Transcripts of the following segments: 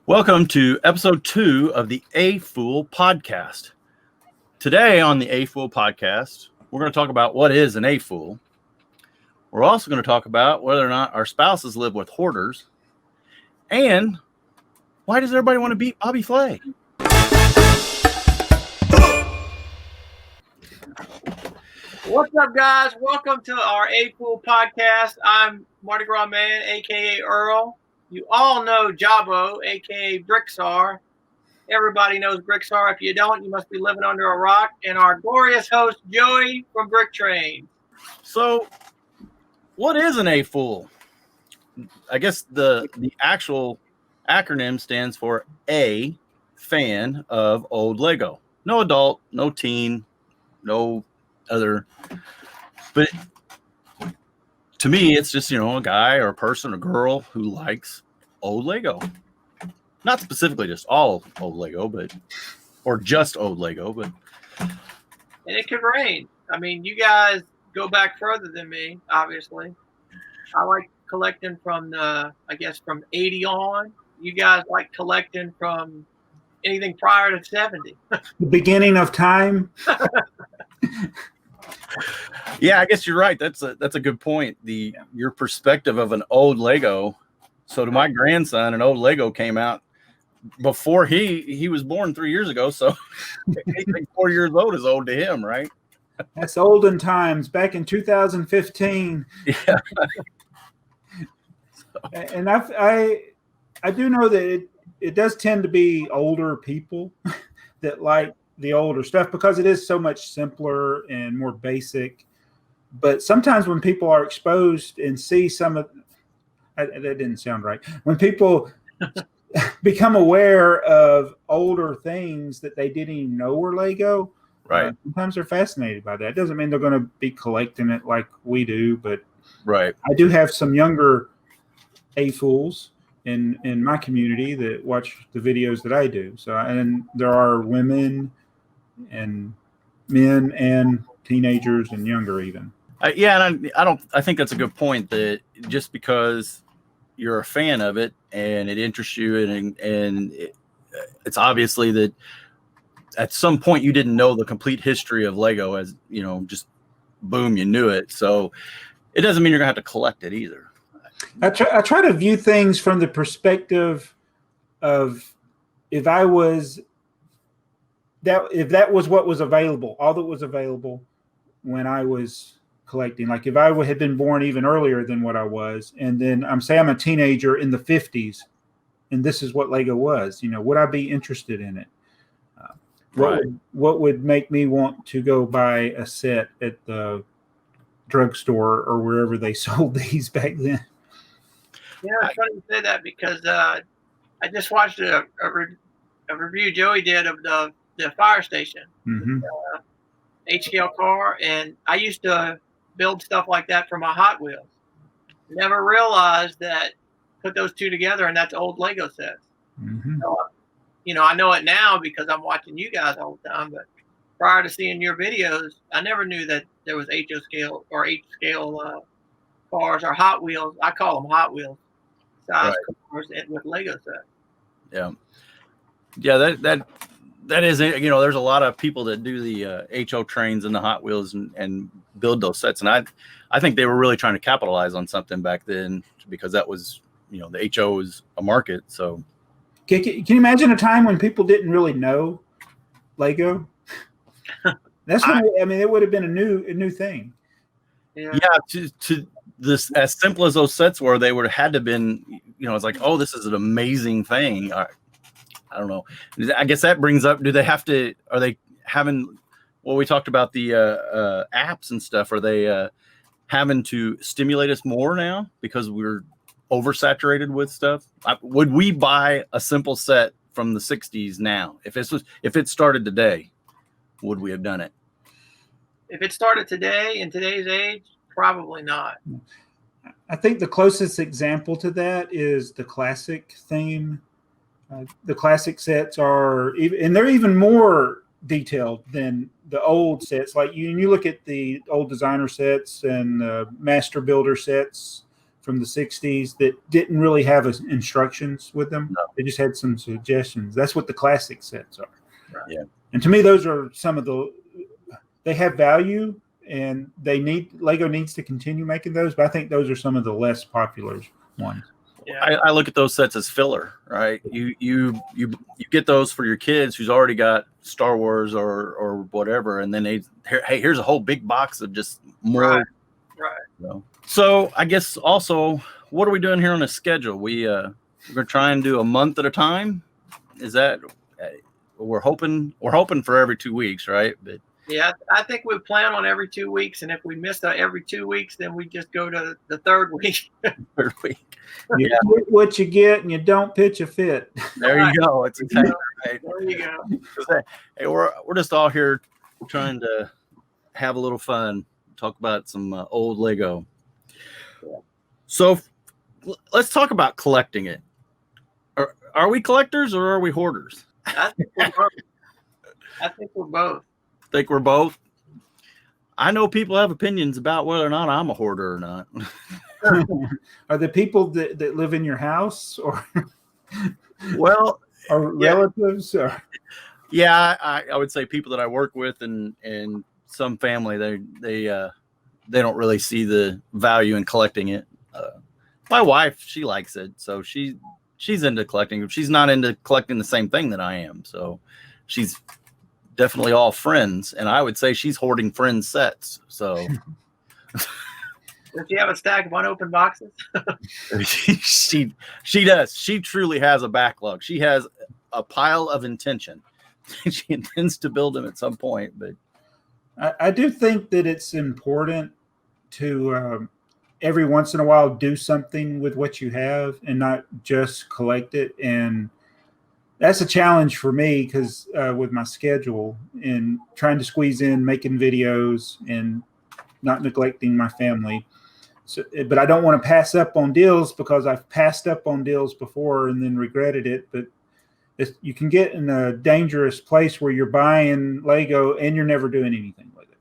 Welcome to episode 2 of the AFoOL podcast. Today on the AFoOL podcast, we're going to talk about what is an AFoOL. We're also going to talk about whether or not our spouses live with hoarders. And why does everybody want to beat Bobby Flay? What's up, guys? Welcome to our AFoOL podcast. I'm Mardi Gras Man, a.k.a. Earl. You all know Jabo, a.k.a. BrickTsar. Everybody knows BrickTsar. If you don't, you must be living under a rock. And our glorious host, Joey from BrickTrains. So, what is an AFoOL? I guess the actual acronym stands for A, fan of old Lego. No adult, no teen, no other. But to me, it's just, a guy or a person, a girl who likes old Lego. Not specifically just all old Lego, or just old Lego, but. And it could range. I mean, you guys go back further than me, obviously. I like collecting from from 80 on. You guys like collecting from anything prior to 70. The beginning of time. Yeah, I guess you're right. That's a good point. Your perspective of an old Lego. So to my grandson, an old Lego came out before he was born 3 years ago. So anything 4 years old is old to him, right? That's olden times, back in 2015. Yeah. And I do know that it does tend to be older people that like the older stuff because it is so much simpler and more basic. But sometimes when people are exposed and see some of that didn't sound right. When people become aware of older things that they didn't even know were Lego, right? Sometimes they're fascinated by that. It doesn't mean they're going to be collecting it like we do, but right. I do have some younger AFoOLs in my community that watch the videos that I do. So, and there are women and men and teenagers and younger even. And I think that's a good point, that just because you're a fan of it and it interests you and it's obviously that at some point you didn't know the complete history of Lego, as just boom, you knew it. So it doesn't mean you're gonna have to collect it either. I try to view things from the perspective of if that was what was available, all that was available when I was collecting. Like if I had been born even earlier than what I was, and then I'm a teenager in the 50s, and this is what Lego was, would I be interested in it? What would make me want to go buy a set at the drugstore or wherever they sold these back then? Yeah, it's funny you say that because I just watched a review Joey did of the fire station, H-scale car, and I used to build stuff like that for my Hot Wheels. Never realized that, put those two together, and that's old Lego sets. So, I know it now because I'm watching you guys all the time, but prior to seeing your videos, I never knew that there was HO scale or H-scale cars or Hot Wheels. I call them Hot Wheels size cars with Lego sets. Yeah, that is, there's a lot of people that do the HO trains and the Hot Wheels and build those sets. And I think they were really trying to capitalize on something back then because that was, the HO was a market. So can you imagine a time when people didn't really know Lego? That's when it would have been a new thing. Yeah, to this, as simple as those sets were, they would have had to been, it's like, oh, this is an amazing thing. I don't know. I guess that brings up, are they having, we talked about the apps and stuff. Are they having to stimulate us more now because we're oversaturated with stuff? Would we buy a simple set from the 60s now? If it started today, would we have done it? If it started today, in today's age, probably not. I think the closest example to that is the classic theme. The classic sets and they're even more detailed than the old sets. Like you look at the old designer sets and master builder sets from the 60s that didn't really have instructions with them. No. They just had some suggestions. That's what the classic sets are. Yeah. And to me, those are some of they have value, and Lego needs to continue making those, but I think those are some of the less popular ones. Yeah. I look at those sets as filler, right? You get those for your kids who's already got Star Wars or whatever, and then hey, here's a whole big box of just more. Right. You know. So I guess also, what are we doing here on a schedule? We're gonna try and do a month at a time. Is that we're hoping for every 2 weeks, right? But yeah, I think we plan on every 2 weeks, and if we miss every 2 weeks, then we just go to the third week. third week. You get what you get, and you don't pitch a fit. There you go. It's exactly right. There you go. Hey, we're just all here trying to have a little fun, talk about some old Lego. So let's talk about collecting it. Are we collectors or are we hoarders? I think we're both. Think we're both? I know people have opinions about whether or not I'm a hoarder or not. Are the people that live in your house or well, are relatives? Or? Yeah, I would say people that I work with and some family, they don't really see the value in collecting it. My wife, she likes it, so she's into collecting. She's not into collecting the same thing that I am, so she's definitely all friends, and I would say she's hoarding friends sets. So does she have a stack of unopened boxes? she does. She truly has a backlog. She has a pile of intention. She intends to build them at some point, but I do think that it's important to every once in a while do something with what you have and not just collect it. And that's a challenge for me because with my schedule and trying to squeeze in making videos and not neglecting my family. So, but I don't want to pass up on deals because I've passed up on deals before and then regretted it. But you can get in a dangerous place where you're buying Lego and you're never doing anything with it.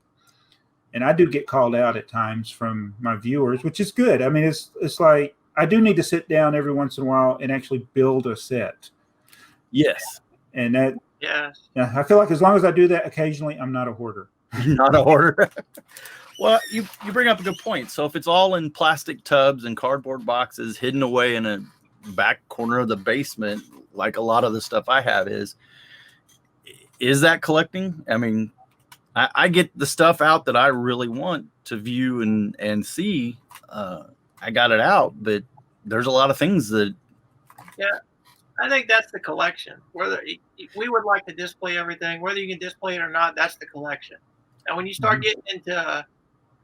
And I do get called out at times from my viewers, which is good. I mean, it's like I do need to sit down every once in a while and actually build a set. yes. And that, Yes. yeah, I feel like as long as I do that occasionally, I'm not a hoarder. Not a hoarder. Well, you bring up a good point. So if it's all in plastic tubs and cardboard boxes hidden away in a back corner of the basement, like a lot of the stuff I have is that collecting? I mean, I get the stuff out that I really want to view and see. I got it out, but there's a lot of things that. Yeah, I think that's the collection. Whether we would like to display everything, whether you can display it or not, that's the collection. And when you start getting into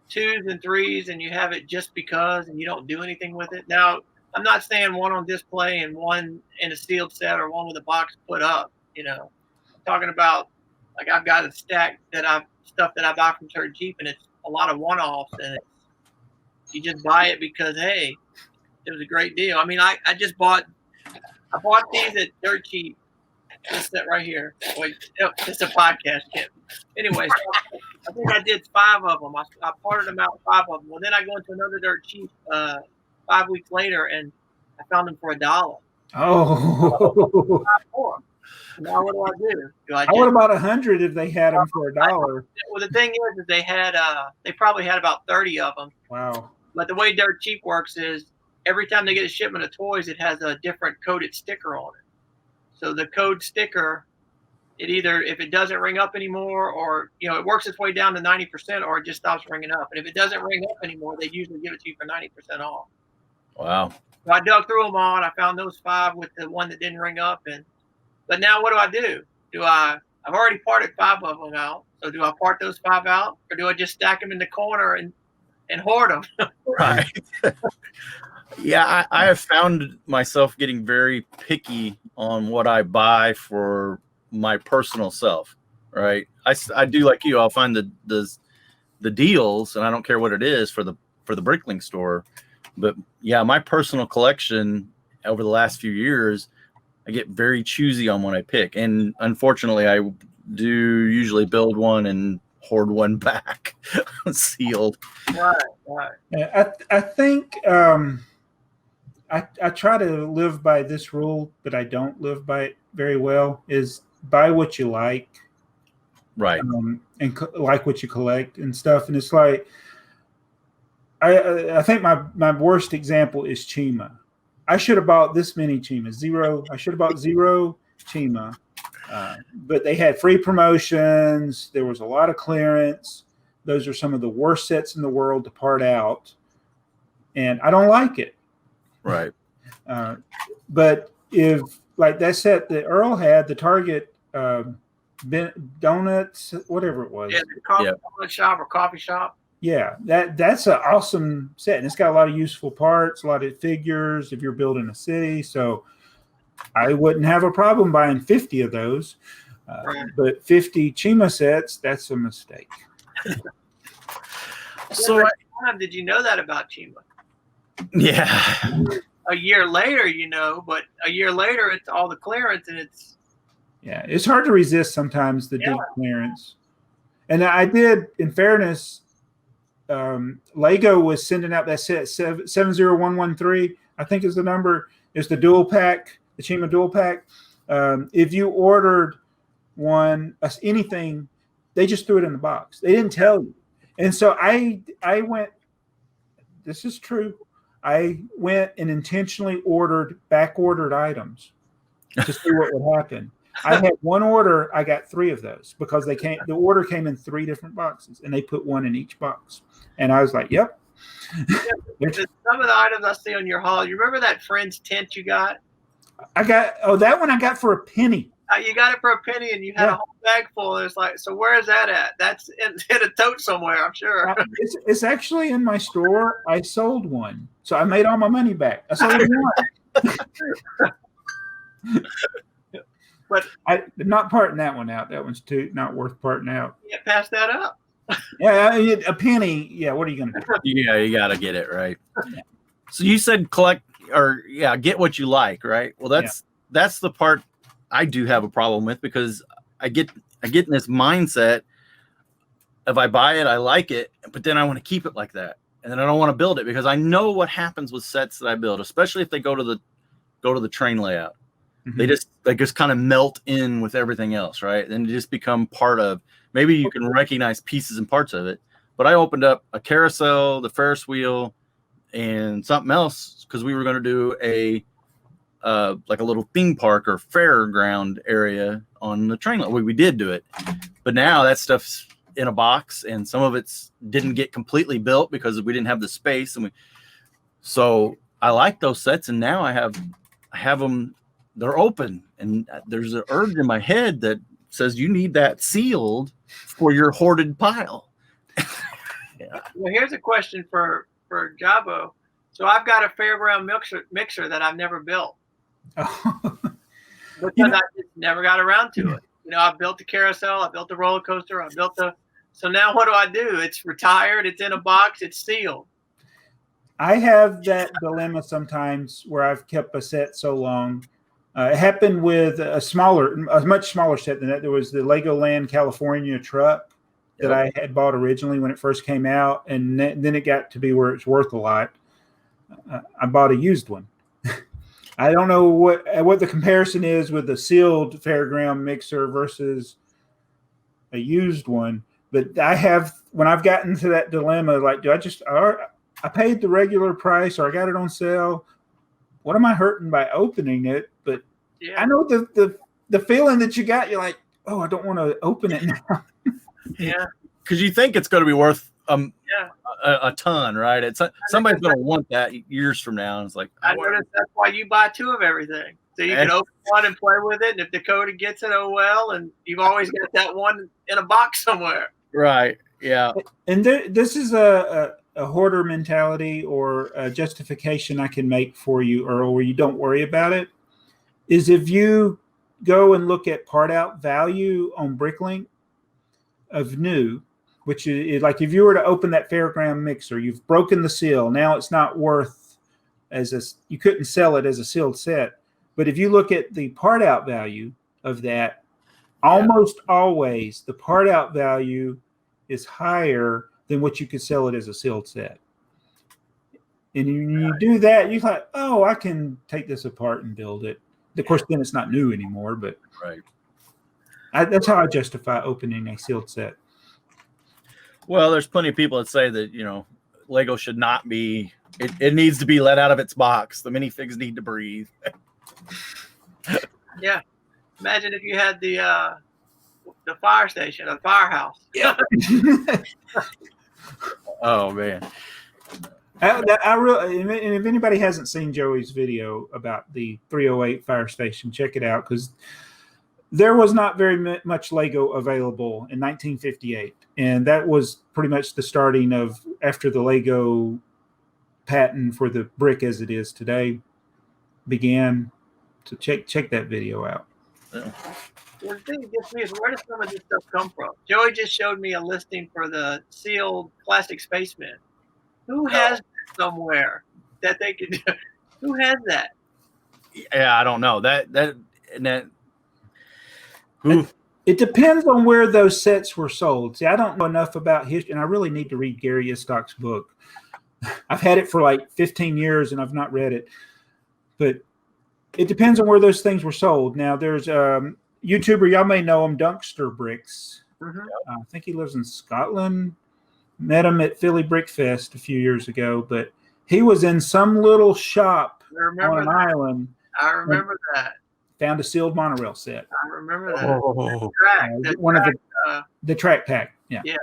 2s and 3s and you have it just because and you don't do anything with it. Now, I'm not saying one on display and one in a sealed set or one with a box put up, I'm talking about like I've got a stack stuff that I buy from Dirt Cheap, and it's a lot of one-offs, and you just buy it because, hey, it was a great deal. I mean, I bought these at Dirt Cheap. This set right here. Wait, it's a podcast kit. Anyways, I think I did 5 of them. I parted them out 5 of them. Well, then I go into another Dirt Cheap 5 weeks later, and I found them for $1. Oh. Now what do? I would about 100 if they had them for $1. Well, the thing is they probably had about 30 of them. Wow. But the way Dirt Cheap works is every time they get a shipment of toys, it has a different coded sticker on it. So the code sticker, it either, if it doesn't ring up anymore, or it works its way down to 90%, or it just stops ringing up. And if it doesn't ring up anymore, they usually give it to you for 90% off. Wow. So I dug through them all, and I found those 5 with the one that didn't ring up. But now what do? I've already parted 5 of them out. So do I part those 5 out, or do I just stack them in the corner and hoard them? Right. Yeah, I have found myself getting very picky on what I buy for my personal self. Right. I do like you. I'll find the deals, and I don't care what it is for the Bricklink store. But yeah, my personal collection over the last few years, I get very choosy on what I pick. And unfortunately, I do usually build one and hoard one back sealed. Right. I think I try to live by this rule, but I don't live by it very well, is buy what you like. Right. And like what you collect and stuff. And it's like, I think my worst example is Chima. I should have bought this many Chimas. Zero. I should have bought 0 Chima. But they had free promotions. There was a lot of clearance. Those are some of the worst sets in the world to part out. And I don't like it. Right. But if, like that set that Earl had, the Target donuts, whatever it was. Yeah, the donut shop or coffee shop. Yeah, that's an awesome set. And it's got a lot of useful parts, a lot of figures if you're building a city. So I wouldn't have a problem buying 50 of those. But 50 Chima sets, that's a mistake. So did you know that about Chima? Yeah. A year later, but a year later, it's all the clearance, and it's hard to resist sometimes the big clearance. And I did, in fairness, Lego was sending out that set 70113, I think is the number. It's the dual pack, the Chima dual pack. If you ordered anything, they just threw it in the box. They didn't tell you. And so I went, this is true. I went and intentionally back-ordered items to see what would happen. I had one order. I got 3 of those because the order came in 3 different boxes, and they put 1 in each box. And I was like, yep. Some of the items I see on your haul, you remember that Friends tent you got? That one I got for a penny. You got it for a penny, and you had a whole bag full. It's like, so where is that at? That's in a tote somewhere, I'm sure. It's actually in my store. I sold one, so I made all my money back. I sold one. But I'm not parting that one out. That one's not worth parting out. Yeah, pass that up. A penny. Yeah, what are you going to do? Yeah, you got to get it right. Yeah. So you said collect get what you like, right? Well, that's the part I do have a problem with, because I get in this mindset. If I buy it, I like it, but then I want to keep it like that, and then I don't want to build it because I know what happens with sets that I build, especially if they go to the train layout. Mm-hmm. They just kind of melt in with everything else, right? And just become part of. Maybe you can recognize pieces and parts of it, but I opened up a carousel, the Ferris wheel, and something else because we were going to do like a little theme park or fairground area on the train. We did do it, but now that stuff's in a box, and some of it's didn't get completely built because we didn't have the space. So I like those sets, and now I have them. They're open, and there's an urge in my head that says you need that sealed for your hoarded pile. Yeah. Well, here's a question for Jabo. So I've got a fairground mixer that I've never built. Because I just never got around to it. I built the carousel, I built the roller coaster, so now what do? It's retired, it's in a box, it's sealed. I have that dilemma sometimes where I've kept a set so long. It happened with a much smaller set than that. There was the Legoland California truck that I had bought originally when it first came out, and then it got to be where it's worth a lot. I bought a used one. I don't know what the comparison is with the sealed fairground mixer versus a used one, but when I've gotten to that dilemma, like, I paid the regular price or I got it on sale. What am I hurting by opening it? But I know the feeling that you got. You're like, oh, I don't want to open it now. Yeah, because you think it's going to be worth a ton, right? Somebody's going to want that years from now. And it's like, I noticed that's why you buy 2 of everything, so you can open one and play with it. And if Dakota gets it, oh well. And you've always got that one in a box somewhere. Right. Yeah. And this is a hoarder mentality or a justification I can make for you, Earl, where you don't worry about it, is if you go and look at part out value on Bricklink of new, which is like if you were to open that fairground mixer, you've broken the seal. Now it's not worth you couldn't sell it as a sealed set. But if you look at the part out value of that, almost always the part out value is higher than what you could sell it as a sealed set. And you do that, you're like, oh, I can take this apart and build it. Of course, then it's not new anymore, but Right. That's how I justify opening a sealed set. Well, there's plenty of people that say that, Lego should not be, it needs to be let out of its box. The minifigs need to breathe. Yeah. Imagine if you had the fire station, a firehouse. Yeah. Oh, man. And if anybody hasn't seen Joey's video about the 308 fire station, check it out, because there was not very much Lego available in 1958. And that was pretty much the starting of after the Lego patent for the brick as it is today began. So check that video out. Yeah. The thing that gets me is, where does some of this stuff come from? Joey just showed me a listing for the sealed classic spaceman. Who has that somewhere that they could? Who has that? Yeah, I don't know. It depends on where those sets were sold. See, I don't know enough about history, and I really need to read Gary Istock's book. I've had it for like 15 years, and I've not read it. But it depends on where those things were sold. Now, there's YouTuber, y'all may know him, Dunkster Bricks. Mm-hmm. I think he lives in Scotland. Met him at Philly Brick Fest a few years ago, but he was in some little shop on an island. I remember that. Found a sealed monorail set. I remember that. Oh. The track pack. Yeah. Yeah,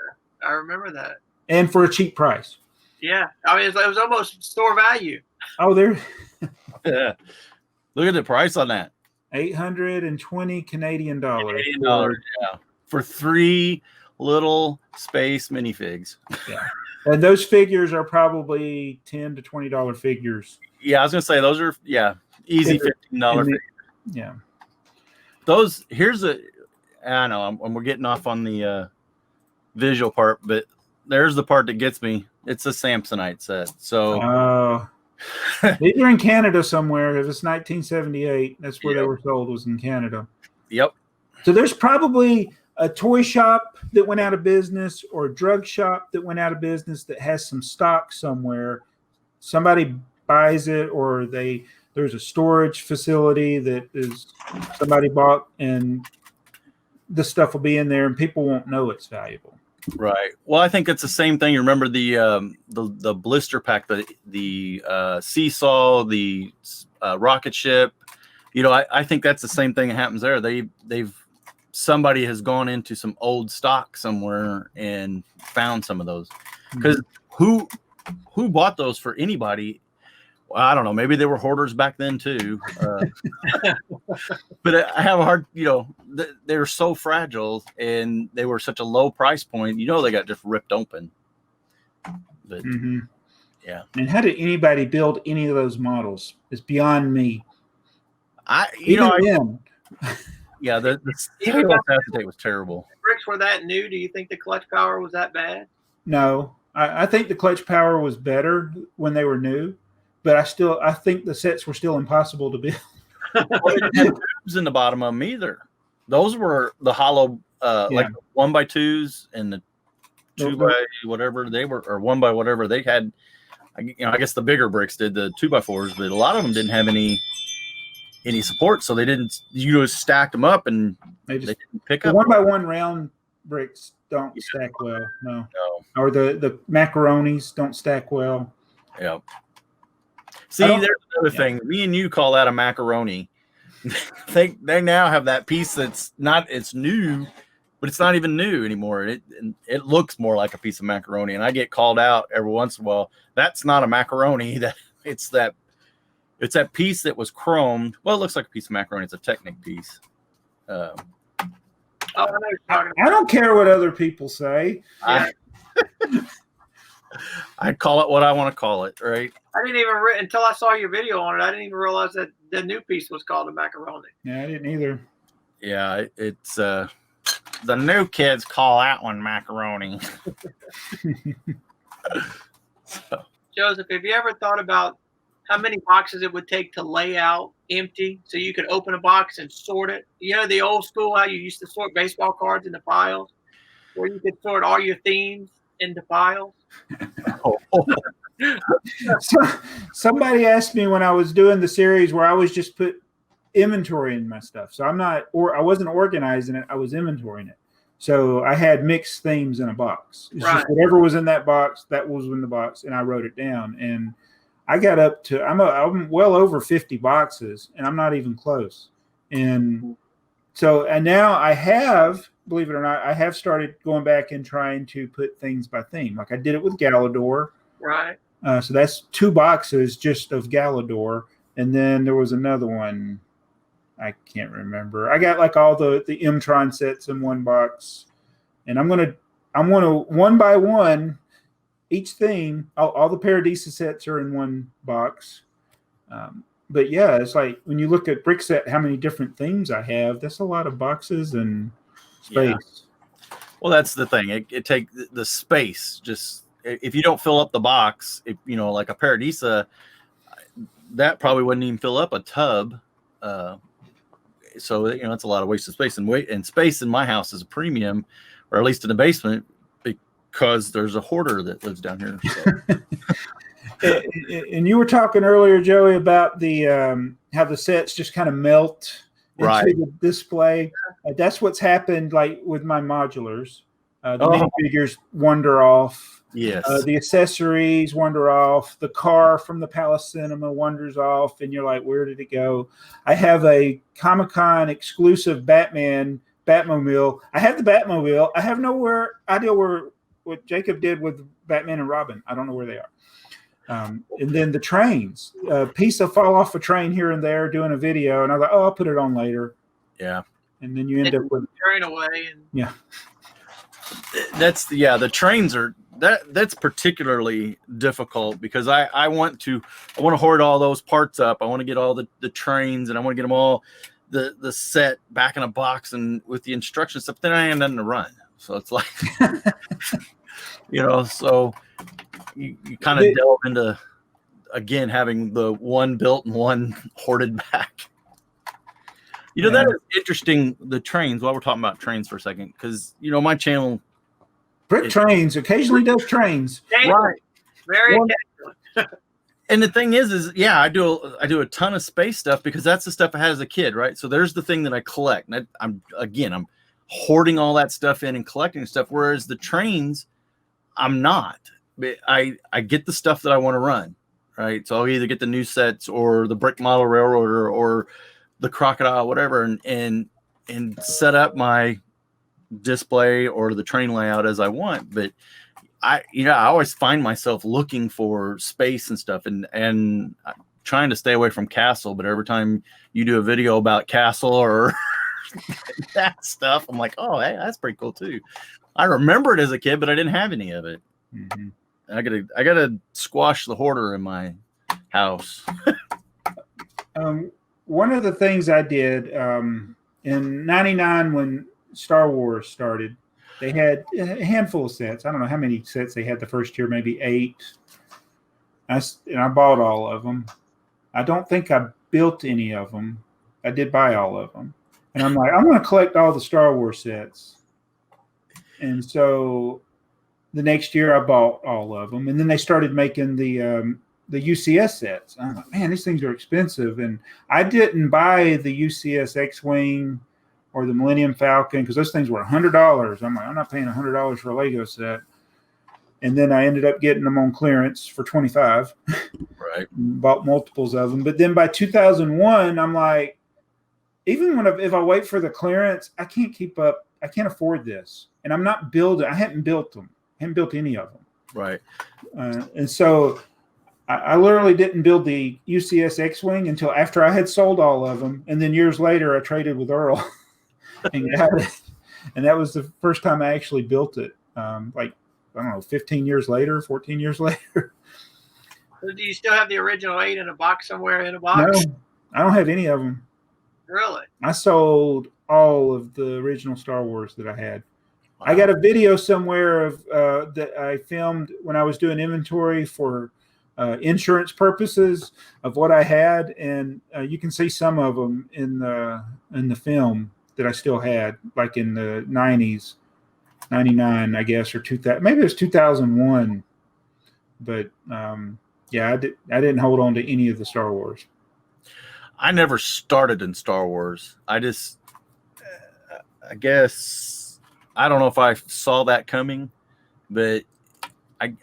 I remember that. And for a cheap price. Yeah, I mean, it was almost store value. Oh, there. Yeah. Look at the price on that. 820 Canadian dollars. Yeah. For 3 little space minifigs. Yeah. And those figures are probably $10 to $20 figures. Yeah, I was gonna say those are easy $15 figures. Yeah. Those I know we're getting off on the visual part, but there's the part that gets me. It's a Samsonite set. So these are in Canada somewhere. If it's 1978, that's where they were sold, was in Canada. Yep. So there's probably a toy shop that went out of business or a drug shop that went out of business that has some stock somewhere. Somebody buys it, or there's a storage facility that is somebody bought, and the stuff will be in there and people won't know it's valuable. Right. Well, I think it's the same thing. You remember the blister pack, the seesaw, the rocket ship. I think that's the same thing that happens there. Somebody has gone into some old stock somewhere and found some of those. Because who bought those for anybody? Well, I don't know. Maybe they were hoarders back then too. But I have a hard, they're so fragile and they were such a low price point. They got just ripped open. But yeah. And how did anybody build any of those models? It's beyond me. Yeah, the acetate was terrible. The bricks were that new. Do you think the clutch power was that bad? No, I think the clutch power was better when they were new, but I think the sets were still impossible to build. Well, they didn't have tubes in the bottom of them either. Those were the hollow, like 1x2s and the 2x whatever they were, or 1 by whatever they had. I guess the bigger bricks did the 2x4s, but a lot of them didn't have any support, so they didn't. You just stacked them up and they didn't pick up. 1x1 round bricks don't stack well. No. Or the macaronis don't stack well. Yeah. See, there's another thing. Me and you call that a macaroni. They now have that piece that's not. It's new, but it's not even new anymore. It looks more like a piece of macaroni, and I get called out every once in a while. That's not a macaroni. It's that piece that was chromed. Well, it looks like a piece of macaroni. It's a Technic piece. I don't care what other people say. I call it what I want to call it, right? I didn't even until I saw your video on it. I didn't even realize that the new piece was called a macaroni. Yeah, I didn't either. Yeah, it's the new kids call that one macaroni. Joseph, have you ever thought about how many boxes it would take to lay out empty so you could open a box and sort it? The old school, how you used to sort baseball cards into piles, where you could sort all your themes into piles? So somebody asked me when I was doing the series where I was just put inventory in my stuff. So I wasn't organizing it. I was inventorying it. So I had mixed themes in a box. It's just whatever was in that box, that was in the box, and I wrote it down. And I got up to I'm well over 50 boxes, and I'm not even close. And now I have, believe it or not, I have started going back and trying to put things by theme. Like I did it with Galador. Right. So that's 2 boxes just of Galador, and then there was another one. I can't remember. I got like all the M-Tron sets in one box, and I'm gonna one by one each theme. All the Paradisa sets are in one box. But yeah, it's like when you look at BrickSet, how many different themes I have. That's a lot of boxes and space. Yeah. Well, that's the thing. It takes the space. Just if you don't fill up the box, like a Paradisa, that probably wouldn't even fill up a tub. So it's a lot of wasted space, and space in my house is a premium, or at least in the basement, because there's a hoarder that lives down here. So. And you were talking earlier, Joey, about the how the sets just kind of melt into the display. That's what's happened, like with my modulars. The minifigures wander off. Yes. The accessories wander off. The car from the Palace Cinema wanders off, and you're like, where did it go? I have a Comic-Con exclusive Batmobile. I have the Batmobile. I have idea what Jacob did with Batman and Robin. I don't know where they are. And then the trains. A piece will fall off a train here and there doing a video, and I was like, I'll put it on later. Yeah. And then you end up with train away. Yeah. That's the trains are that's particularly difficult because I want to hoard all those parts up. I want to get all the trains, and I want to get them all the set back in a box and with the instruction stuff. Then I ain't nothing to run. So it's like so you kind of delve into again having the one built and one hoarded back. That is interesting, the trains, while we're talking about trains for a second, because my channel BrickTrains occasionally does trains. Right. Very and the thing is I do a ton of space stuff because that's the stuff I had as a kid, right? So there's the thing that I collect. And I'm hoarding all that stuff in and collecting stuff, whereas the trains, I'm not. I get the stuff that I want to run, right? So I'll either get the new sets or the brick model railroader or the crocodile, whatever, and set up my display or the train layout as I want. But I always find myself looking for space and stuff, and I'm trying to stay away from Castle. But every time you do a video about Castle or that stuff, I'm like, oh, hey, that's pretty cool too. I remember it as a kid, but I didn't have any of it. Mm-hmm. I gotta squash the hoarder in my house. One of the things I did in '99 when Star Wars started, they had a handful of sets. I don't know how many sets they had the first year, maybe 8. And I bought all of them. I don't think I built any of them. I did buy all of them. And I'm like, I'm going to collect all the Star Wars sets. And so the next year I bought all of them. And then they started making the UCS sets. I'm like, man, these things are expensive. And I didn't buy the UCS X-Wing or the Millennium Falcon because those things were $100. I'm like, I'm not paying $100 for a Lego set. And then I ended up getting them on clearance for $25. Right. Bought multiples of them. But then by 2001, I'm like, even if I wait for the clearance, I can't keep up. I can't afford this. And I'm not building. I hadn't built them. I hadn't built any of them. Right. And so I literally didn't build the UCS X-Wing until after I had sold all of them. And then years later, I traded with Earl and got it. And that was the first time I actually built it. I don't know, 15 years later, 14 years later. So do you still have the original 8 in a box somewhere in a box? No, I don't have any of them. Really? I sold all of the original Star Wars that I had. Wow. I got a video somewhere of that I filmed when I was doing inventory for insurance purposes of what I had, and you can see some of them in the film that I still had, like in the 90s, 99, I guess, or 2000. Maybe it was 2001 but yeah, I didn't hold on to any of the Star Wars. I never started in Star Wars. I guess I don't know if I saw that coming, but I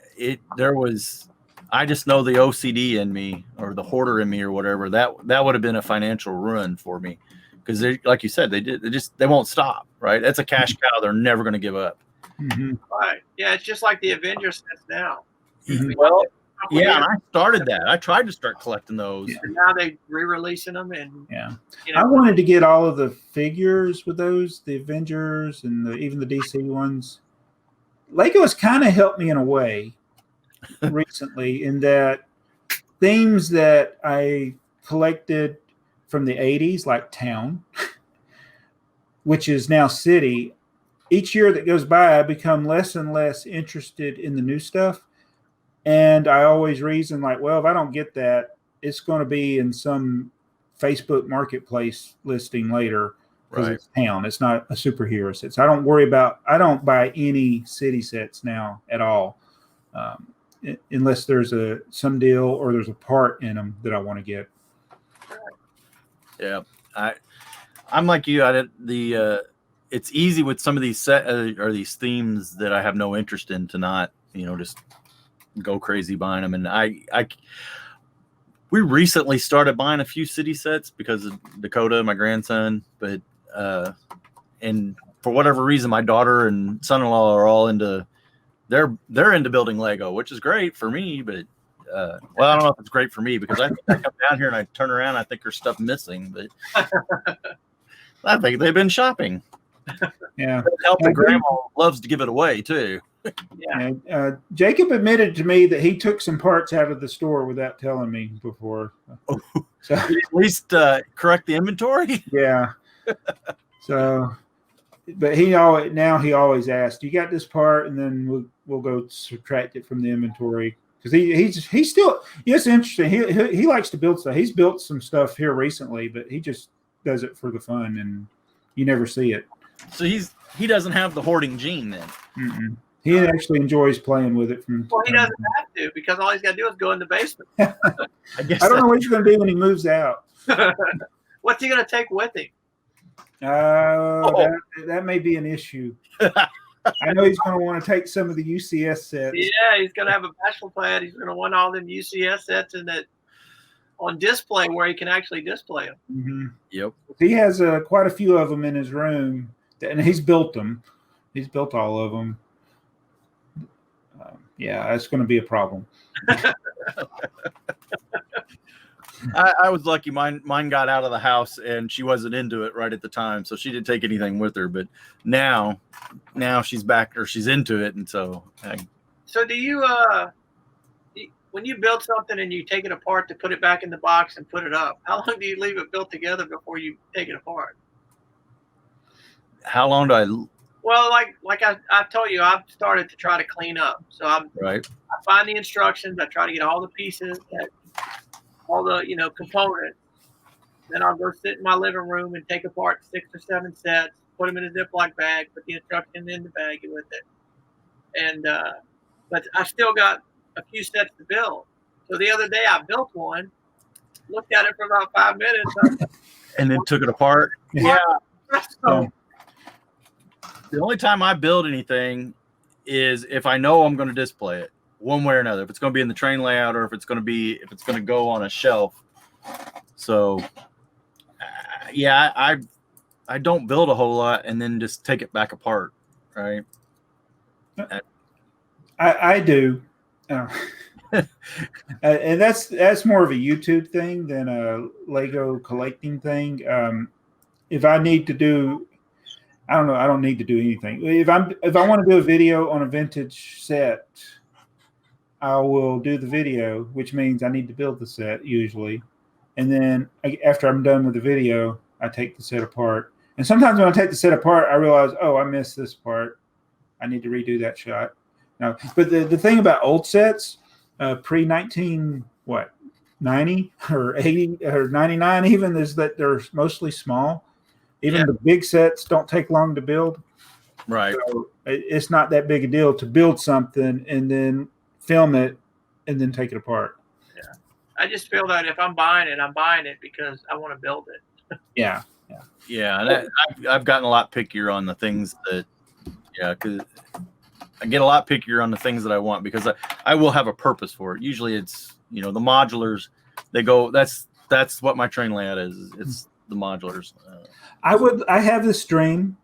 just know the OCD in me, or the hoarder in me, or whatever. That would have been a financial ruin for me, because like you said, they won't stop. Right? That's a cash cow. They're never going to give up. Mm-hmm. Right. Yeah, it's just like the Avengers sets now. Mm-hmm. Well, yeah, and I started that. I tried to start collecting those. Yeah. And now they re-releasing them, and Yeah, you know, I wanted to get all of the figures with those, the Avengers and even the DC ones. Lego has kind of helped me in a way recently, in that themes that I collected from the 80s, like Town, which is now City. Each year that goes by, I become less and less interested in the new stuff. And I always reason like, well, if I don't get that, it's going to be in some Facebook marketplace listing later, because it's Town. It's not a superhero set. So I don't buy any City sets now at all, unless there's some deal or there's a part in them that I want to get. Yeah, I'm like you. It's easy with some of these or these themes that I have no interest in to not, just go crazy buying them. And we recently started buying a few City sets because of Dakota, my grandson, but and for whatever reason, my daughter and son-in-law are all they're into building Lego, which is great for me, but well, I don't know if it's great for me, because I come down here and I turn around, I think there's stuff missing, but I think they've been shopping. Yeah, Helping grandma loves to give it away too. Yeah. Jacob admitted to me that he took some parts out of the store without telling me before. So, at least correct the inventory. Yeah. So, but he always asks, "You got this part?" And then we'll go subtract it from the inventory, because he's still. It's interesting. He likes to build stuff. He's built some stuff here recently, but he just does it for the fun, and you never see it. So he doesn't have the hoarding gene then. Mm-mm. He actually enjoys playing with it. Well, he doesn't have to, because all he's got to do is go in the basement. I don't know what he's going to do when he moves out. What's he going to take with him? That may be an issue. I know he's going to want to take some of the UCS sets. Yeah, he's going to have a bachelor pad. He's going to want all them UCS sets on display where he can actually display them. Mm-hmm. Yep. He has quite a few of them in his room, and he's built them. He's built all of them. Yeah, that's going to be a problem. I was lucky. Mine got out of the house, and she wasn't into it right at the time, so she didn't take anything with her. But now she's back, or she's into it, and so. So do you when you build something and you take it apart to put it back in the box and put it up, how long do you leave it built together before you take it apart? How long do I? Well, like I told you, I've started to try to clean up. So I find the instructions. I try to get all the pieces, all the components. Then I'll go sit in my living room and take apart 6 or 7 sets, put them in a Ziploc bag, put the instructions in the bag with it. And but I still got a few sets to build. So the other day I built one, looked at it for about 5 minutes, and then took it apart. Yeah. So, the only time I build anything is if I know I'm going to display it one way or another. If it's going to be in the train layout, or if it's going to go on a shelf. So, yeah, I don't build a whole lot and then just take it back apart, right? I do, and that's more of a YouTube thing than a Lego collecting thing. If I need to do, I don't know. I don't need to do anything. If I want to do a video on a vintage set, I will do the video, which means I need to build the set usually. And then after I'm done with the video, I take the set apart. And sometimes when I take the set apart, I realize, oh, I missed this part. I need to redo that shot. No, but the thing about old sets, pre-90 or 80 or 99 even, is that they're mostly small. Even the big sets don't take long to build. Right. So it's not that big a deal to build something and then film it and then take it apart. Yeah. I just feel that if I'm buying it because I want to build it. Yeah. Yeah. And I've gotten a lot pickier on the things that, because I get a lot pickier on the things that I want because I will have a purpose for it. Usually it's, the modulars, they go, that's what my train layout is. It's the modulars. I have this dream.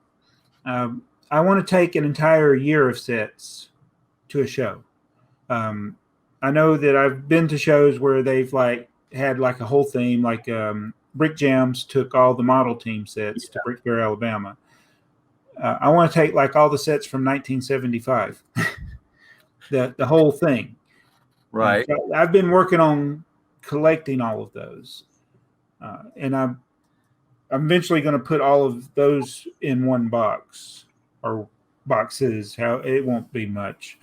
I want to take an entire year of sets to a show. I know that I've been to shows where they've had a whole theme, like Brick Jams took all the model team sets to Brick Fair, Alabama. I want to take all the sets from 1975, the whole thing. Right. So I've been working on collecting all of those, and I'm eventually going to put all of those in one box or boxes. How it won't be much.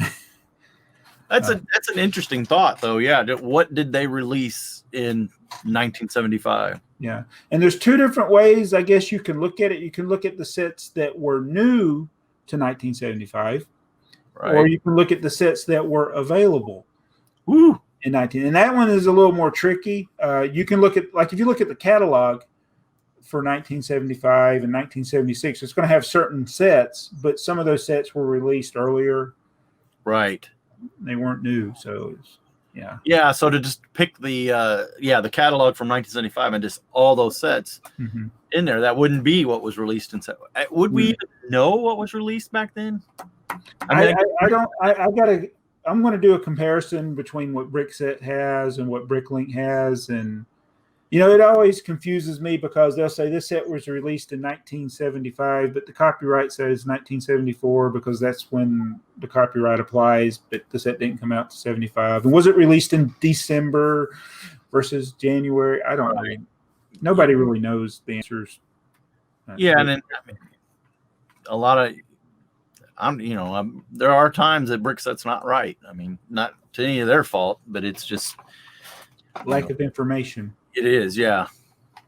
That's an interesting thought, though. Yeah. What did they release in 1975? Yeah. And there's two different ways, I guess, you can look at it. You can look at the sets that were new to 1975, right, or you can look at the sets that were available in 19. And that one is a little more tricky. You can look at, if you look at the catalog for 1975 and 1976, it's going to have certain sets, but some of those sets were released earlier. Right. They weren't new, so yeah. Yeah, so to just pick the catalog from 1975 and just all those sets in there, that wouldn't be what was released in set. Would we even know what was released back then? I'm going to do a comparison between what Brickset has and what Bricklink has, and it always confuses me because they'll say this set was released in 1975, but the copyright says 1974 because that's when the copyright applies, but the set didn't come out to 75. And was it released in December versus January? I don't know. Nobody really knows the answers. Yeah, and then a lot of, there are times that Brickset's not right. I mean, not to any of their fault, but it's just lack of information. It is, yeah.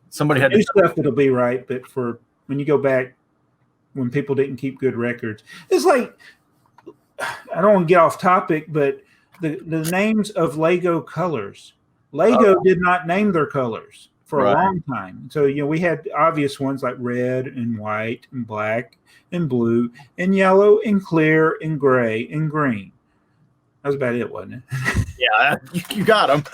Somebody had new stuff that'll be right, but for when you go back, when people didn't keep good records, it's like, I don't want to get off topic, but the names of Lego colors. Lego did not name their colors for a long time. So we had obvious ones like red and white and black and blue and yellow and clear and gray and green. That was about it, wasn't it? Yeah, you got them.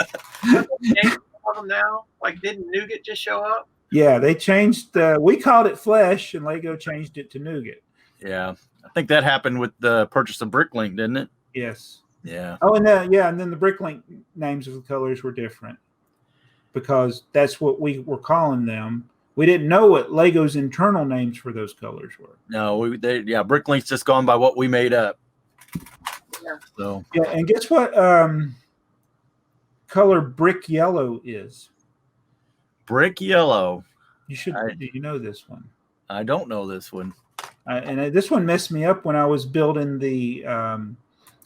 Them now, didn't Nougat just show up? Yeah, they changed. We called it Flesh, and Lego changed it to Nougat. Yeah, I think that happened with the purchase of Bricklink, didn't it? Yes. Yeah. Oh, and then the Bricklink names of the colors were different because that's what we were calling them. We didn't know what Lego's internal names for those colors were. No, Bricklink's just gone by what we made up. Yeah. So. Yeah, and guess what? Color brick yellow is brick yellow. You should. Do you know this one? I don't know this one. This one messed me up when I was building the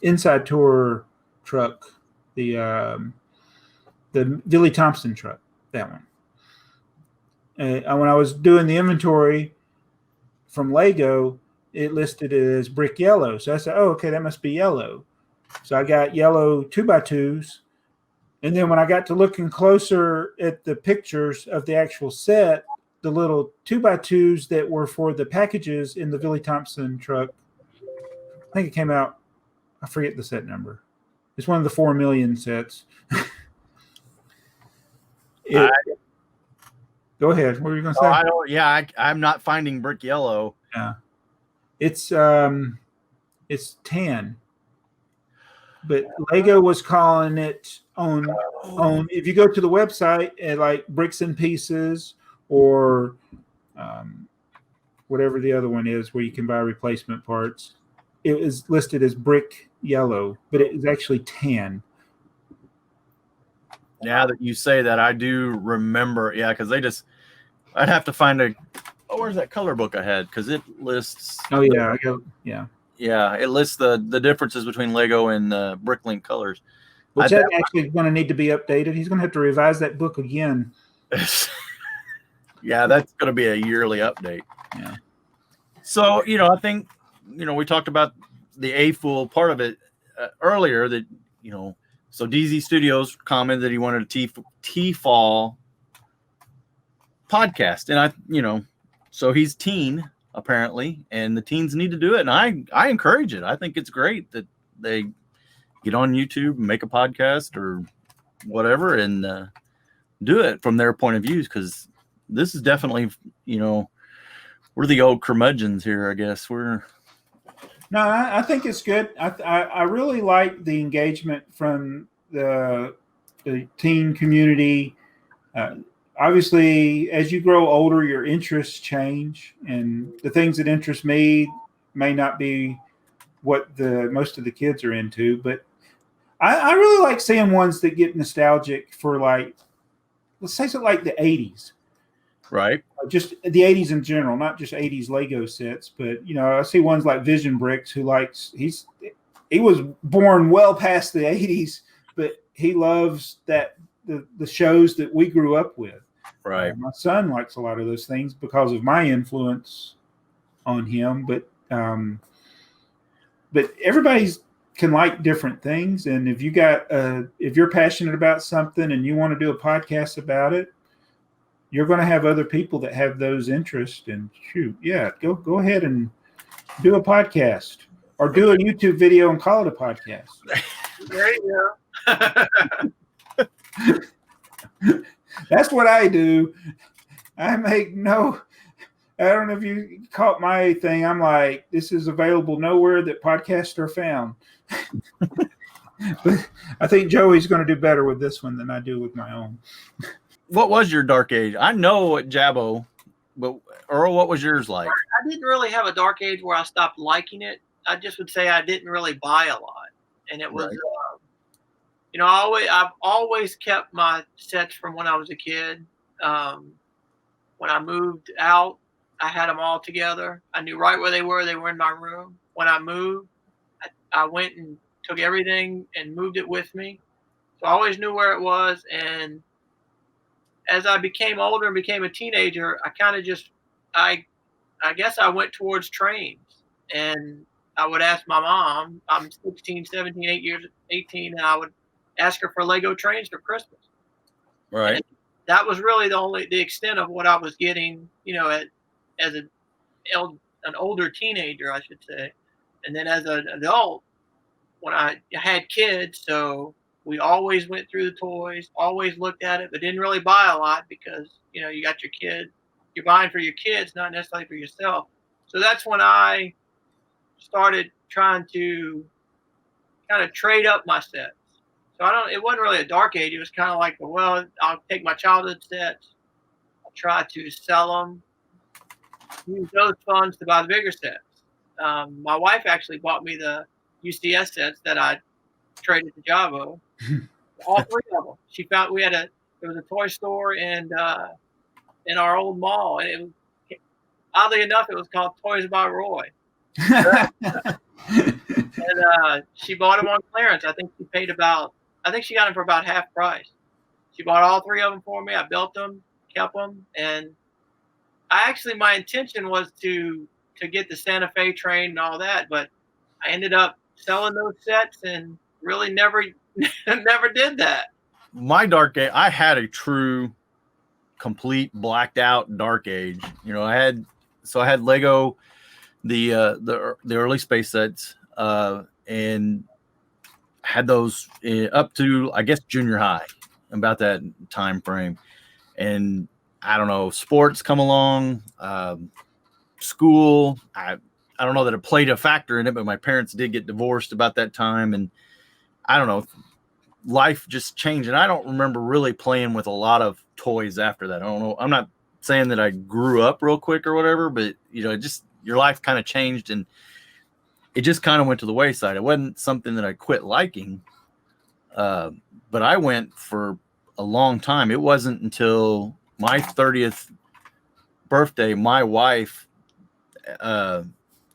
inside tour truck, the Billy Thompson truck. That one. When I was doing the inventory from Lego, it listed it as brick yellow. So I said, "Oh, okay, that must be yellow." So I got yellow 2x2s. And then when I got to looking closer at the pictures of the actual set, the little 2x2s that were for the packages in the Billy Thompson truck, I think it came out, I forget the set number. It's one of the 4 million sets. Go ahead. What were you going to say? I'm not finding brick yellow. Yeah. It's tan. But Lego was calling it on if you go to the website at Bricks and Pieces or whatever the other one is where you can buy replacement parts, it is listed as brick yellow, but it is actually tan. Now that you say that, I do remember. Yeah, because I'd have to find where's that color book I had? Because it lists. Oh yeah, yeah. Yeah, it lists the differences between Lego and Bricklink colors. Which that's actually going to need to be updated. He's going to have to revise that book again. Yeah, that's going to be a yearly update. Yeah. So, I think, we talked about the AFoOL part of it earlier that, So DZ Studios commented that he wanted a T-Fall podcast, and so he's teen apparently, and the teens need to do it, and I encourage it. I think it's great that they get on YouTube and make a podcast or whatever, and do it from their point of view, because this is definitely, we're the old curmudgeons here, I guess. No, I think it's good. I really like the engagement from the teen community. Obviously, as you grow older, your interests change, and the things that interest me may not be what most of the kids are into. But I really like seeing ones that get nostalgic for, like, let's say something like the 80s. Right. Just the 80s in general, not just 80s Lego sets, but I see ones like Vision Bricks, who he was born well past the 80s, but he loves the shows that we grew up with. Right. My son likes a lot of those things because of my influence on him, but everybody's can like different things, and if you're passionate about something and you want to do a podcast about it, you're going to have other people that have those interests, and go ahead and do a podcast or do a YouTube video and call it a podcast. There you go. That's what I do. I don't know if you caught my thing. I'm like, this is available nowhere that podcasts are found. But I think Joey's going to do better with this one than I do with my own. What was your dark age? I know at Jabbo, but Earl, what was yours like? I didn't really have a dark age where I stopped liking it. I just would say I didn't really buy a lot, and it was, right. I've always kept my sets from when I was a kid. When I moved out, I had them all together. I knew right where they were. They were in my room. When I moved, I went and took everything and moved it with me. So I always knew where it was, and as I became older and became a teenager, I kind of I guess I went towards trains, and I would ask my mom, I'm 16, 17, 18, and I would ask her for Lego trains for Christmas. Right. And that was really the extent of what I was getting, as an older teenager, I should say. And then as an adult, when I had kids, so we always went through the toys, always looked at it, but didn't really buy a lot because, you got your kid. You're buying for your kids, not necessarily for yourself. So that's when I started trying to kind of trade up my sets. So it wasn't really a dark age. It was kind of like, I'll take my childhood sets, I'll try to sell them, use those funds to buy the bigger sets. My wife actually bought me the UCS sets that I traded to Javo. All three of them. She found there was a toy store in our old mall, and oddly enough, it was called Toys by Roy. And she bought them on clearance. I think she got them for about half price. She bought all three of them for me. I built them, kept them, and my intention was to get the Santa Fe train and all that, but I ended up selling those sets and really never did that. My dark age, I had a true, complete blacked out dark age. I had Lego, the early space sets, and had those up to, I guess, junior high, about that time frame. And I don't know, sports come along, school. I don't know that it played a factor in it, but my parents did get divorced about that time, and I don't know, life just changed, and I don't remember really playing with a lot of toys after that. I don't know. I'm not saying that I grew up real quick or whatever, but just your life kind of changed, and it just kind of went to the wayside. It wasn't something that I quit liking, but I went for a long time. It wasn't until my 30th birthday, my wife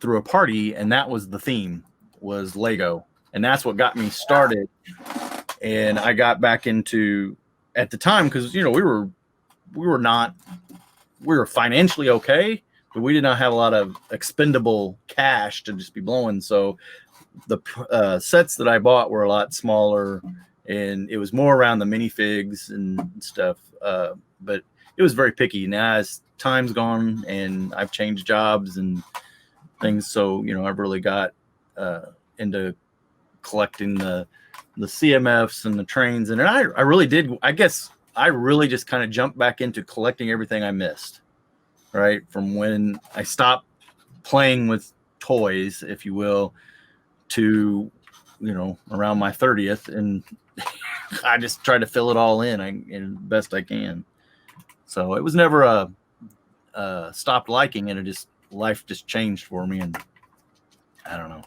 threw a party, and that was the theme, was Lego, and that's what got me started. And I got back into, at the time, because we were financially okay, but we did not have a lot of expendable cash to just be blowing. So the sets that I bought were a lot smaller, and it was more around the minifigs and stuff. But it was very picky. Now as time's gone and I've changed jobs and things, so I've really got into collecting the CMFs and the trains, and I really did. I guess I really just kind of jumped back into collecting everything I missed, right from when I stopped playing with toys, if you will, to around my 30th, and I just try to fill it all in best I can. So it was never a stopped liking, and life just changed for me, and I don't know.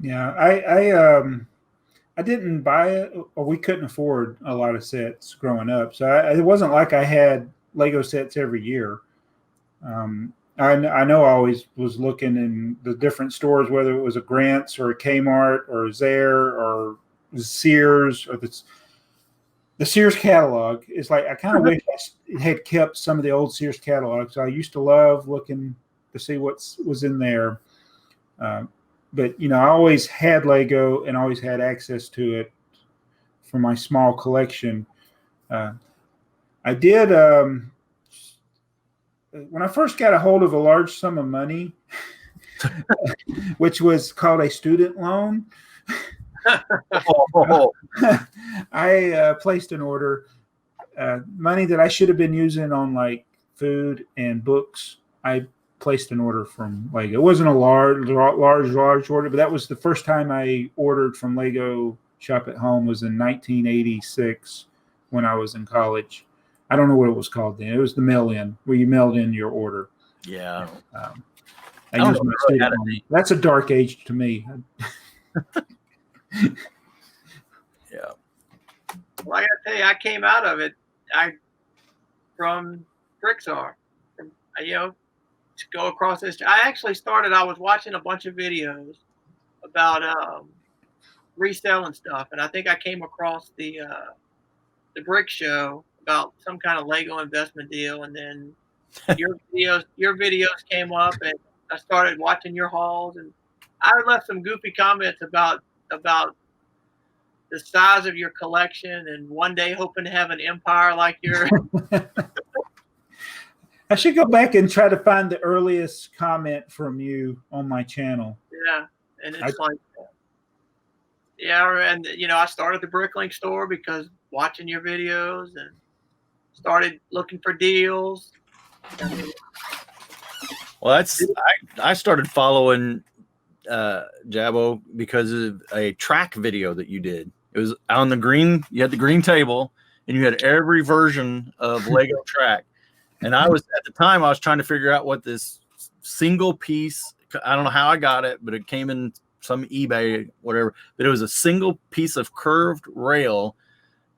Yeah, I didn't buy it, or we couldn't afford a lot of sets growing up, so it wasn't like I had Lego sets every year. I know I always was looking in the different stores, whether it was a Grant's or a Kmart or a Zare or Sears, or the Sears catalog. Is like I kind of wish I had kept some of the old Sears catalogs. I used to love looking to see what was in there. But I always had Lego and always had access to it for my small collection. I did. When I first got a hold of a large sum of money, which was called a student loan, I placed an order. Money that I should have been using on like food and books, I placed an order from Lego. It wasn't a large order, but that was the first time I ordered from Lego Shop at Home. Was in 1986 when I was in college. I don't know what it was called then. It was the mail-in, where you mailed in your order. Yeah. I used my student loan. That's a dark age to me. Yeah. Well, I got to tell you, I came out of it from BrickTsar. To go across this. I was watching a bunch of videos about reselling stuff, and I think I came across the Brick Show about some kind of Lego investment deal, and then your videos came up, and I started watching your hauls, and I left some goofy comments about the size of your collection, and one day hoping to have an empire like yours. I should go back and try to find the earliest comment from you on my channel. Yeah, and it's I started the Bricklink store because watching your videos, and started looking for deals. Well, I started following Jabbo because of a track video that you did. It was on the green. You had the green table, and you had every version of Lego track. And I was trying to figure out what this single piece. I don't know how I got it, but it came in some eBay, whatever. But it was a single piece of curved rail,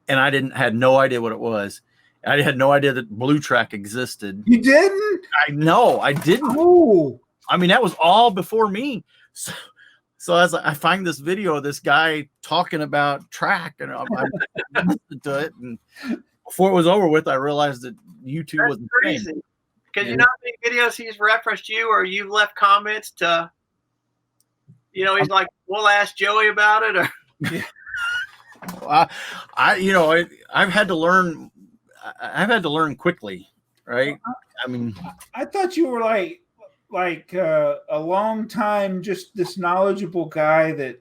and I had no idea what it was. I had no idea that Blue Track existed. You didn't? I didn't. Oh. I mean, that was all before me. So as I find this video of this guy talking about track, and I listened to it, and before it was over with, I realized that YouTube was crazy. Because you know how many videos he's referenced you, or you've left comments to, he's like, we'll ask Joey about it, or. I've had to learn. I've had to learn quickly, right? I mean, I thought you were like a long time, just this knowledgeable guy that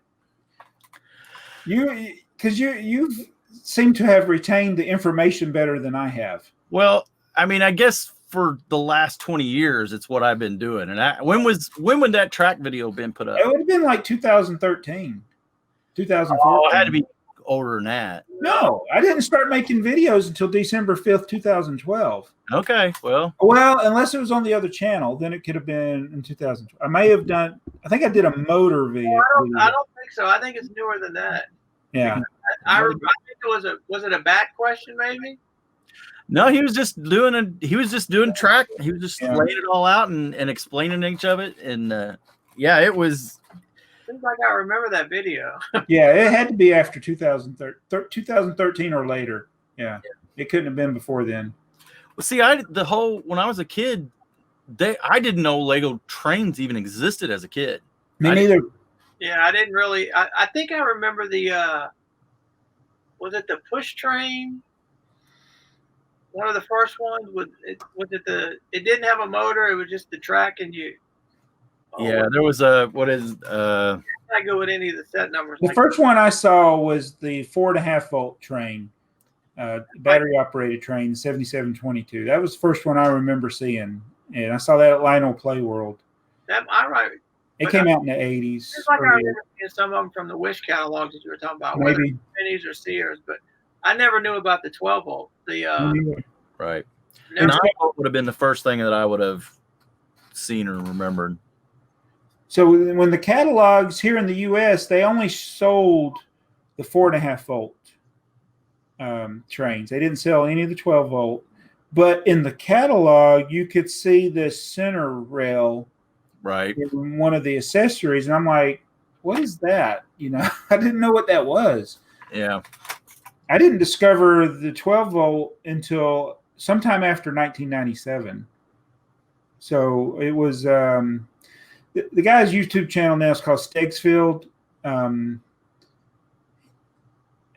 you've seem to have retained the information better than I have. Well, I mean, I guess for the last 20 years, it's what I've been doing. And when would that track video been put up? It would have been like 2013, 2014. Oh, it had to be older than that. No, I didn't start making videos until December 5th, 2012. Okay, well, unless it was on the other channel, then it could have been in 2012. I may have done. I think I did a motor video. I don't think so. I think it's newer than that. Yeah. I think was it a back question maybe? No, he was just doing track. He was just laying it all out and explaining each of it. And it was. Seems like I remember that video. Yeah, it had to be after 2013 or later. Yeah, it couldn't have been before then. Well, see, when I was a kid, I didn't know Lego trains even existed as a kid. Me neither. Yeah, I didn't really. I think I remember the was it the push train? One of the first ones it didn't have a motor, it was just the track and you. Yeah, there was a I go with any of the set numbers. The first one I saw was the 4.5 volt train, battery operated train, 7722. That was the first one I remember seeing, and I saw that at Lionel Play World. It came out in the 80s. It's like I remember seeing some of them from the Wish catalogs that you were talking about, maybe Minis or Sears, but I never knew about the 12 volt. Right. 9 volt would have been the first thing that I would have seen or remembered. So when the catalogs here in the U.S., they only sold the 4.5 volt trains. They didn't sell any of the 12 volt. But in the catalog, you could see the center rail, right, in one of the accessories, and I'm like, "What is that?" I didn't know what that was. Yeah, I didn't discover the 12 volt until sometime after 1997. So it was the guy's YouTube channel now is called Stegsfield. I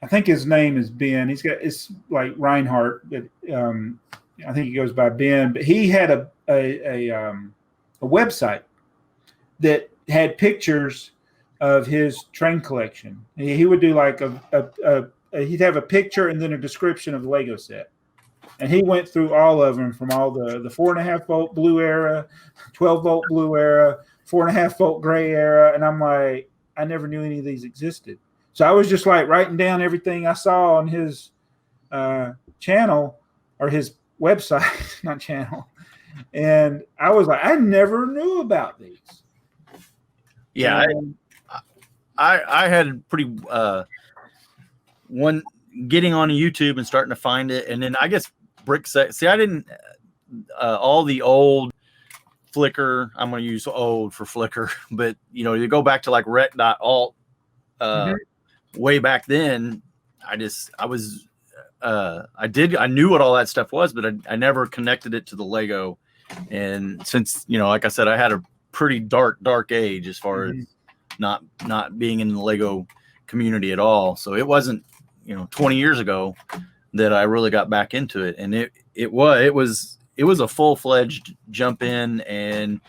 think his name is Ben. It's like Reinhardt, but I think he goes by Ben. But he had a website that had pictures of his train collection. He would do like he'd have a picture and then a description of the Lego set. And he went through all of them, from all the 4.5 volt blue era, 12 volt blue era, 4.5 volt gray era. And I'm like, I never knew any of these existed. So I was just like writing down everything I saw on his channel, or his website, not channel. And I was like, I never knew about these. Yeah. I had pretty one getting on YouTube and starting to find it. And then I guess BrickTsar. I didn't all the old Flickr. I'm going to use old for Flickr, but you go back to like rec.alt way back then. I knew what all that stuff was, but I never connected it to the Lego. And since, like I said, I had a pretty dark age as far as not being in the Lego community at all. So it wasn't, 20 years ago that I really got back into it. And it was a full-fledged jump in, and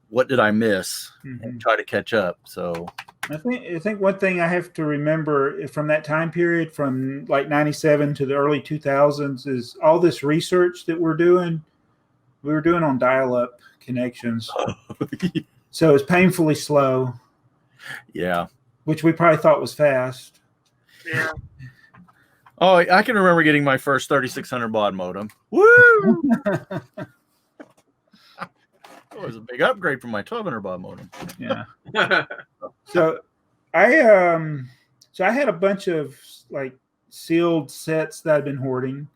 what did I miss, and try to catch up. So I think one thing I have to remember from that time period, from like 97 to the early 2000s, is all this research that we're doing. We were doing on dial-up connections. So it's painfully slow. Yeah. Which we probably thought was fast. Yeah. Oh, I can remember getting my first 3600 baud modem. Woo! It was a big upgrade from my 1200 baud modem. Yeah. So I had a bunch of like sealed sets that I've been hoarding.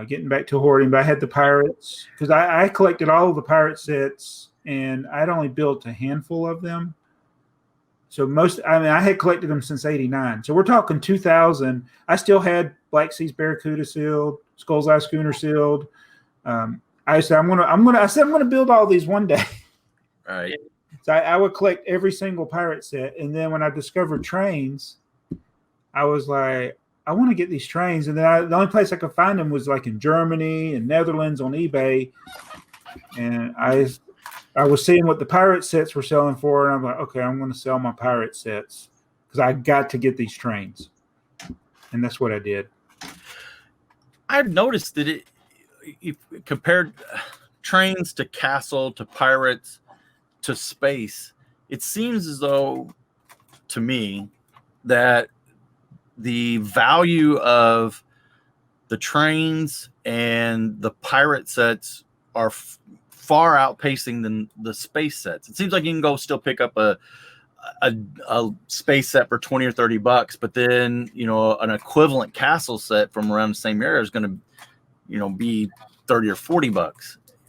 Getting back to hoarding, but I had the pirates, because I collected all of the pirate sets, and I'd only built a handful of them. So I had collected them since '89. So we're talking 2000. I still had Black Sea's Barracuda sealed, Skull's Eye Schooner sealed. I said I'm gonna build all these one day. Right. So I would collect every single pirate set, and then when I discovered trains, I was like, I want to get these trains. And then the only place I could find them was like in Germany and Netherlands on eBay. And I was seeing what the pirate sets were selling for, and I'm like, okay, I'm going to sell my pirate sets because I got to get these trains. And that's what I did. I've noticed that if compared trains to castle to pirates to space, it seems as though, to me, that the value of the trains and the pirate sets are far outpacing than the space sets. It seems like you can go still pick up a space set for $20 or $30, but then an equivalent castle set from around the same area is going to be $30 or $40. It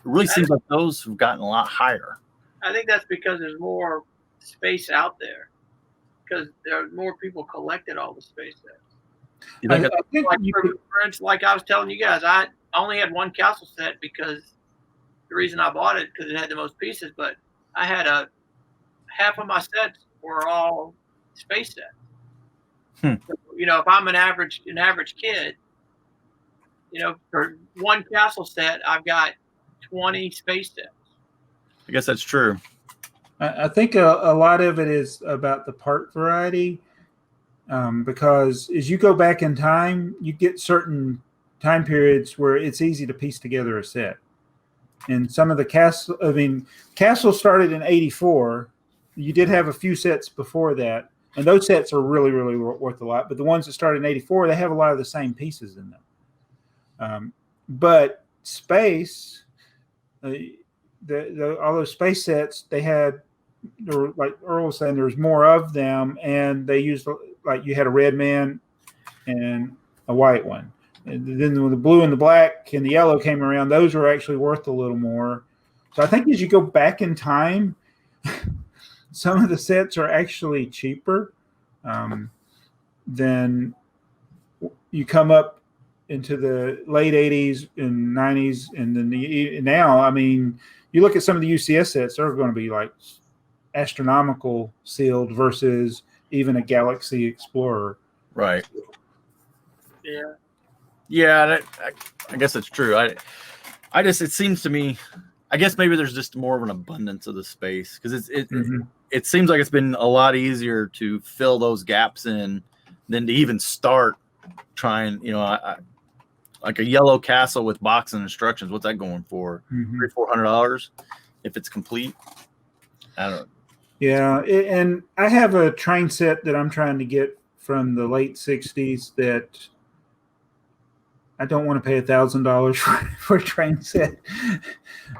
really seems like those have gotten a lot higher. I think that's because there's more space out there, because there are more people collected all the space sets. For instance, like I was telling you guys, I only had one castle set because the reason I bought it, because it had the most pieces, but I had half of my sets were all space sets. You know, if I'm an average kid, you know, for one castle set, I've got 20 space sets. I guess that's true. I think a lot of it is about the part variety, because as you go back in time, you get certain time periods where it's easy to piece together a set. And some of the Castle started in '84. You did have a few sets before that, and those sets are really, really worth a lot. But the ones that started in '84, they have a lot of the same pieces in them. But Space, all those space sets, there were, like Earl was saying, there's more of them, and they used, like, you had a red man and a white one. And then when the blue and the black and the yellow came around, those were actually worth a little more. So I think as you go back in time, some of the sets are actually cheaper. Then you come up into the late 80s and 90s, and then now, I mean, you look at some of the UCS sets, they're going to be like astronomical sealed versus even a Galaxy Explorer. Right. Yeah. Yeah, I guess that's true. I just, it seems to me, I guess maybe there's just more of an abundance of the space, because it seems like it's been a lot easier to fill those gaps in than to even start trying, you know, like a yellow castle with box and instructions. What's that going for? $300-400 if it's complete. I don't know. Yeah, and I have a train set that I'm trying to get from the late '60s that I don't want to pay $1,000 for a train set,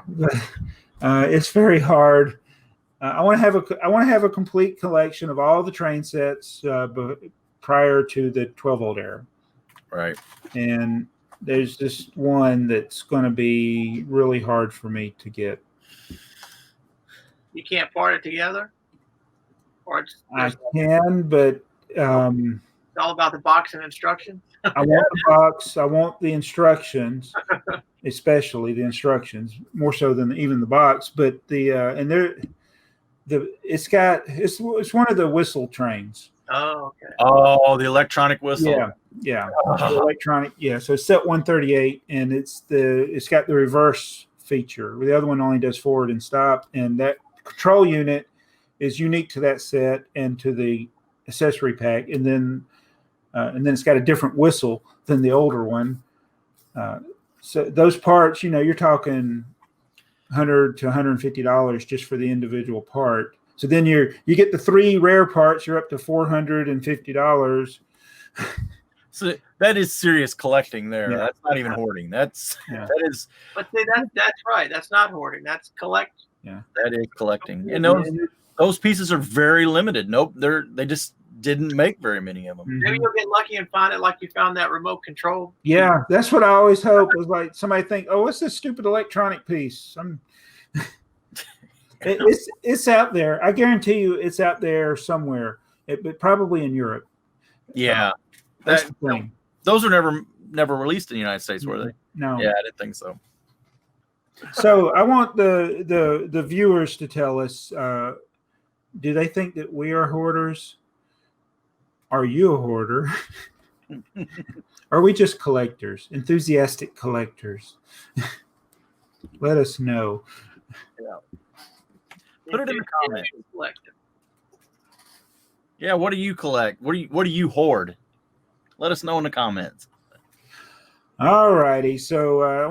but it's very hard. I want to have a complete collection of all the train sets prior to the 12-volt era. Right. And there's just one that's going to be really hard for me to get. You can't part it together? Or I can, but it's all about the box and instructions? I want the box. I want the instructions, especially the instructions, more so than even the box. But it's one of the whistle trains. Oh, okay. Oh, the electronic whistle. Yeah. The electronic. Yeah. So it's set 138, and it's got the reverse feature. The other one only does forward and stop, and that control unit is unique to that set and to the accessory pack, and then it's got a different whistle than the older one. So those parts, you know, you're talking $100 to $150 just for the individual part. So then you get the 3 rare parts, you're up to $450. So that is serious collecting there. Yeah. That's not even hoarding. That is. But see, that's right. That's not hoarding. That's collect. Yeah, that is collecting. And those pieces are very limited. Nope, they just didn't make very many of them. Maybe you'll get lucky and find it like you found that remote control. Yeah, that's what I always hope. Is like somebody think, oh, what's this stupid electronic piece? It's out there. I guarantee you, it's out there somewhere. But probably in Europe. Yeah, that's the thing. Those were never released in the United States, were they? No. Yeah, I didn't think so. So I want the viewers to tell us: do they think that we are hoarders? Are you a hoarder? Are we just collectors, enthusiastic collectors? Let us know. Yeah. Put it in the comments. Yeah, what do you collect? What do you hoard? Let us know in the comments. All righty. So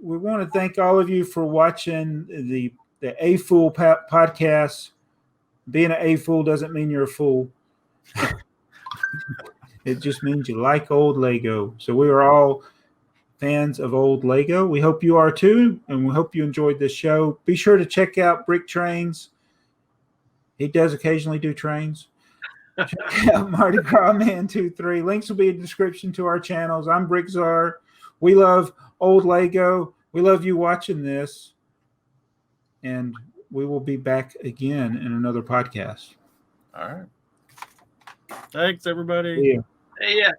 we want to thank all of you for watching the AFoOL podcast. Being an AFoOL doesn't mean you're a fool. It just means you like old Lego. So we are all fans of old Lego. We hope you are too, and we hope you enjoyed this show. Be sure to check out BrickTrains. He does occasionally do trains. Check out Mardi Gras Man 23. Links will be in the description to our channels. I'm BrickTsar. We love old Lego. We love you watching this. And we will be back again in another podcast. All right. Thanks, everybody. See ya. Hey, yeah.